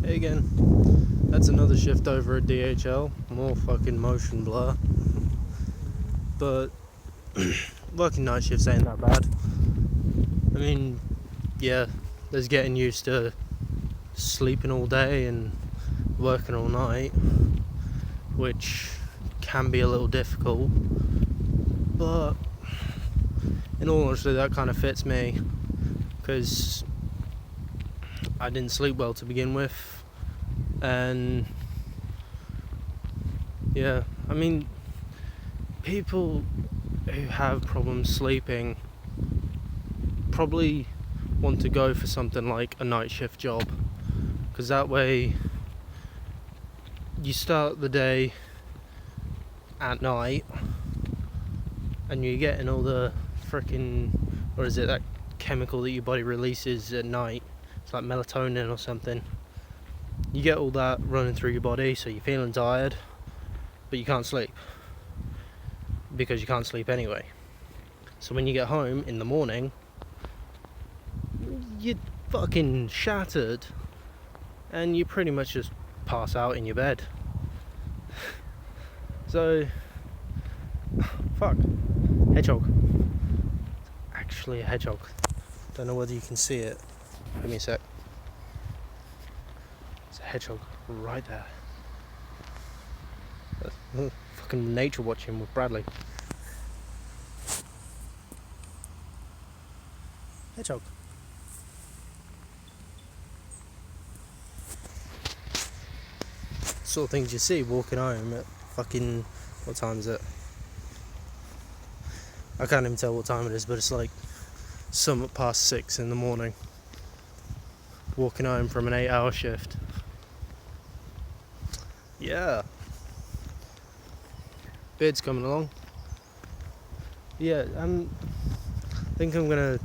Hey again. That's another shift over at DHL. More fucking motion blur. But working night shifts ain't that bad. I mean, yeah, there's getting used to sleeping all day and working all night, which can be a little difficult. But in all honesty, that kind of fits me, because I didn't sleep well to begin with, and yeah, I mean, people who have problems sleeping probably want to go for something like a night shift job, because that way you start the day at night and you're getting all the freaking, what is it, that chemical that your body releases at night. It's like melatonin or something. You get all that running through your body, so you're feeling tired, but you can't sleep, because you can't sleep anyway. So when you get home in the morning, you're fucking shattered, and you pretty much just pass out in your bed. So, fuck, hedgehog. Actually a hedgehog. Don't know whether you can see it. Give me a sec. It's a hedgehog right there. Fucking nature watching with Bradley. Hedgehog. Sort of things you see walking home at fucking, what time is it? I can't even tell what time it is, but it's like somewhat past 6 in the morning. Walking home from an 8-hour shift. Yeah. Beard's coming along. Yeah, I think I'm gonna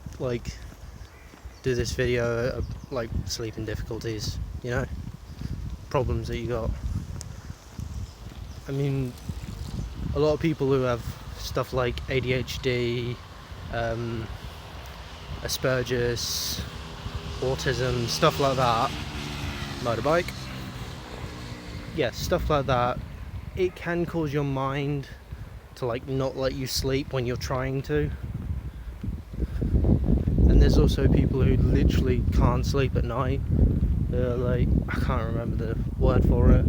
do this video of sleeping difficulties, problems that you got. I mean, a lot of people who have stuff like ADHD, Asperger's, autism, stuff like that, motorbike, yeah, stuff like that, it can cause your mind to not let you sleep when you're trying to. And there's also people who literally can't sleep at night. They're I can't remember the word for it,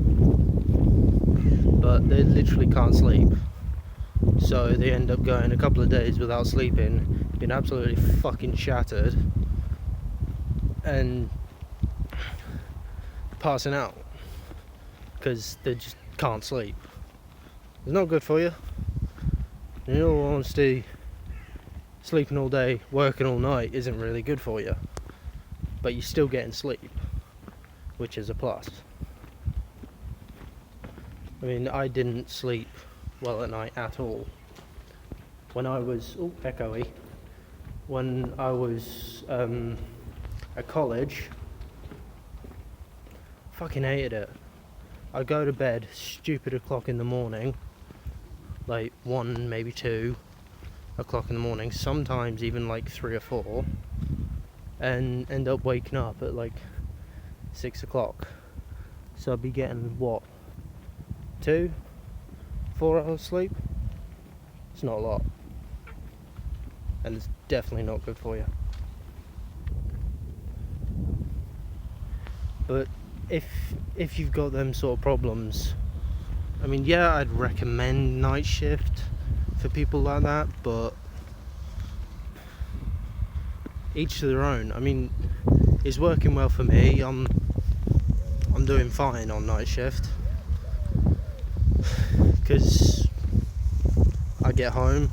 but they literally can't sleep, so they end up going a couple of days without sleeping, being absolutely fucking shattered, and passing out because they just can't sleep. It's not good for you. In all honesty, sleeping all day, working all night isn't really good for you, but you're still getting sleep, which is a plus. I mean, I didn't sleep well at night at all. When I was, echoey, when I was at college, fucking hated it. I'd go to bed stupid o'clock in the morning, 1, maybe 2 o'clock in the morning, sometimes even 3 or 4, and end up waking up at 6 o'clock. So I'd be getting 2-4 hours sleep. It's not a lot, and it's definitely not good for you. But if you've got them sort of problems, I mean, yeah, I'd recommend night shift for people like that, but each to their own. I mean, it's working well for me. I'm doing fine on night shift, because I get home,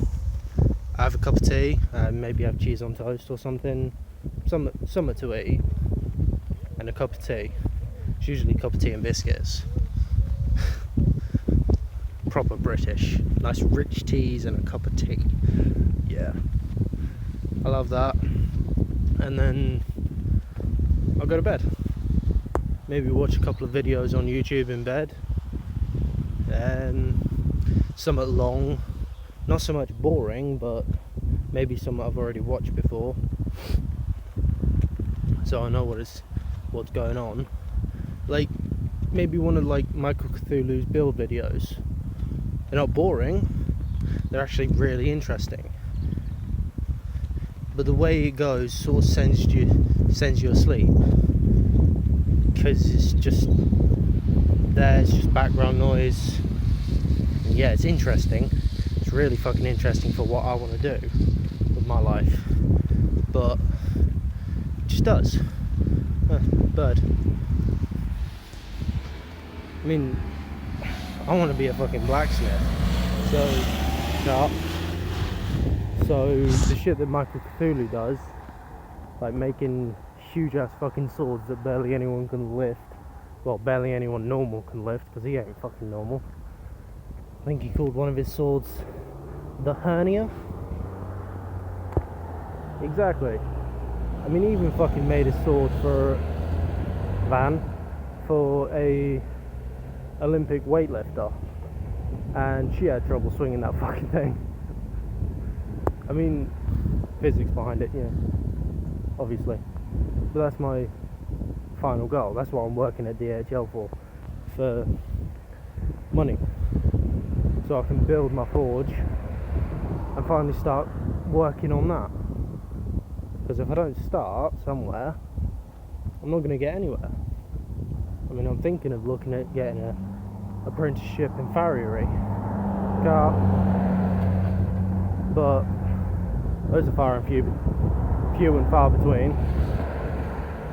I have a cup of tea, maybe have cheese on toast or something to eat, and a cup of tea. It's usually a cup of tea and biscuits. Proper British. Nice rich teas and a cup of tea. Yeah. I love that. And then I'll go to bed. Maybe watch a couple of videos on YouTube in bed. Somewhat long. Not so much boring, but maybe some I've already watched before, so I know what's going on. like maybe one of like Michael Cthulhu's build videos. They're not boring, they're actually really interesting. But the way it goes sort of sends you asleep, because it's just background noise. And yeah, it's interesting. It's really fucking interesting for what I want to do with my life, but it just does. Bird. I mean, I want to be a fucking blacksmith. So the shit that Michael Cthulhu does, like making huge ass fucking swords that barely anyone can lift. Well, barely anyone normal can lift, because he ain't fucking normal. I think he called one of his swords the Hernia. Exactly. I mean, he even fucking made a sword for a Olympic weightlifter, and she had trouble swinging that fucking thing. I mean, physics behind it, yeah, obviously. But that's my final goal. That's what I'm working at DHL for money, so I can build my forge and finally start working on that. Because if I don't start somewhere, I'm not going to get anywhere. I mean, I'm thinking of looking at getting an apprenticeship in farriery, but those are few and far between.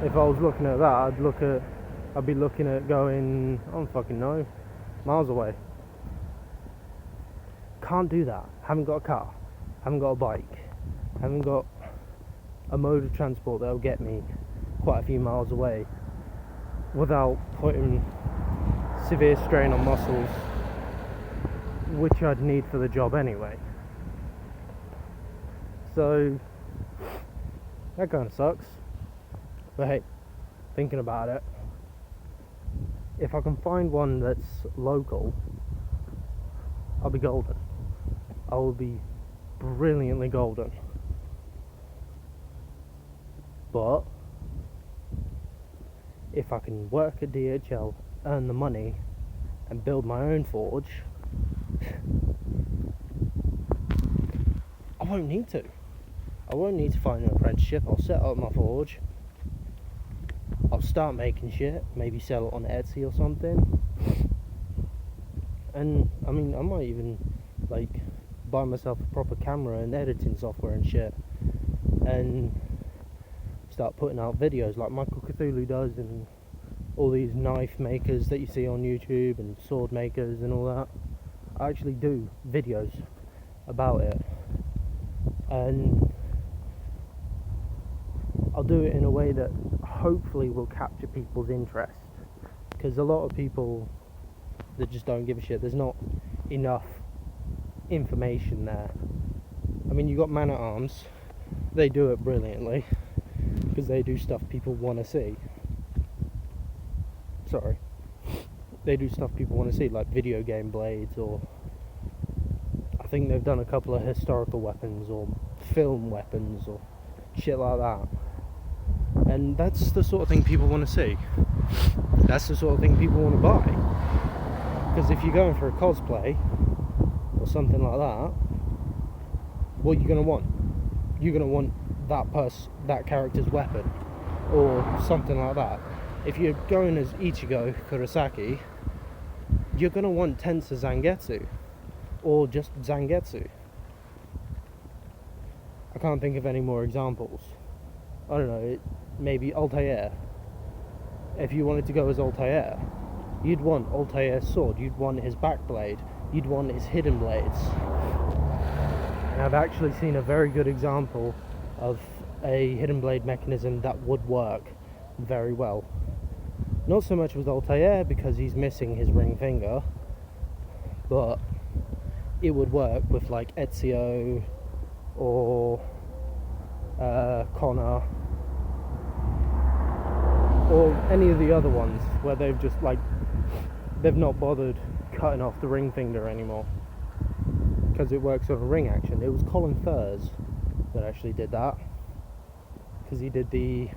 If I was looking at that, I'd be looking at going, I don't fucking know, miles away. Can't do that. Haven't got a car, haven't got a bike, haven't got a mode of transport that'll get me quite a few miles away without putting severe strain on muscles, which I'd need for the job anyway. So that kind of sucks. But hey, thinking about it, if I can find one that's local, I'll be golden. I will be brilliantly golden. But if I can work at DHL, earn the money, and build my own forge, I won't need to. I won't need to find an apprenticeship. I'll set up my forge. I'll start making shit. Maybe sell it on Etsy or something. And I mean, I might even like buy myself a proper camera and editing software and shit, and start putting out videos like Michael Cthulhu does, and all these knife makers that you see on YouTube, and sword makers and all that. I actually do videos about it, and I'll do it in a way that hopefully will capture people's interest, because a lot of people that just don't give a shit, there's not enough information there. I mean, you got Man at Arms, they do it brilliantly, because they do stuff people want to see. They do stuff people want to see, like video game blades, or I think they've done a couple of historical weapons or film weapons or shit like that. And that's the sort of thing people want to see. That's the sort of thing people want to buy. Because if you're going for a cosplay or something like that, what are you going to want? You're going to want that character's weapon or something like that. If you're going as Ichigo Kurosaki, you're going to want Tensa Zangetsu or just Zangetsu. I can't think of any more examples. I don't know, maybe Altair. If you wanted to go as Altair, you'd want Altair's sword, you'd want his back blade, you'd want his hidden blades. And I've actually seen a very good example of a hidden blade mechanism that would work very well. Not so much with Altair because he's missing his ring finger, but it would work with like Ezio or Connor or any of the other ones where they've just like, they've not bothered cutting off the ring finger anymore because it works on a ring action. It was Colin Furze that actually did that, because he did the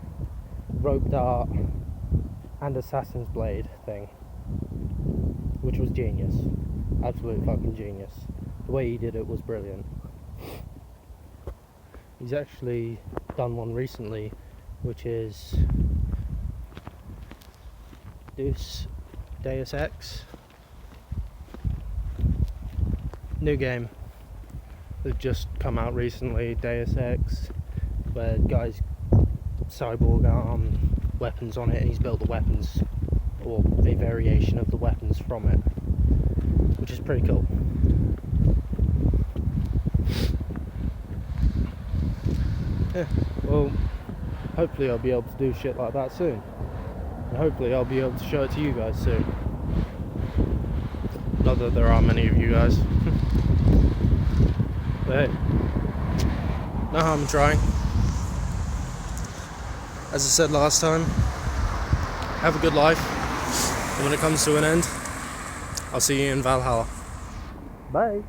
rope dart and Assassin's Blade thing, which was genius. Absolute fucking genius. The way he did it was brilliant. He's actually done one recently, which is Deus Ex. New game. They've just come out recently, Deus Ex, where guys cyborg weapons on it, and he's built the weapons, or a variation of the weapons from it, which is pretty cool. Yeah, well, hopefully I'll be able to do shit like that soon, and hopefully I'll be able to show it to you guys soon. Not that there are many of you guys. But hey, no harm in trying. As I said last time, have a good life, and when it comes to an end, I'll see you in Valhalla. Bye.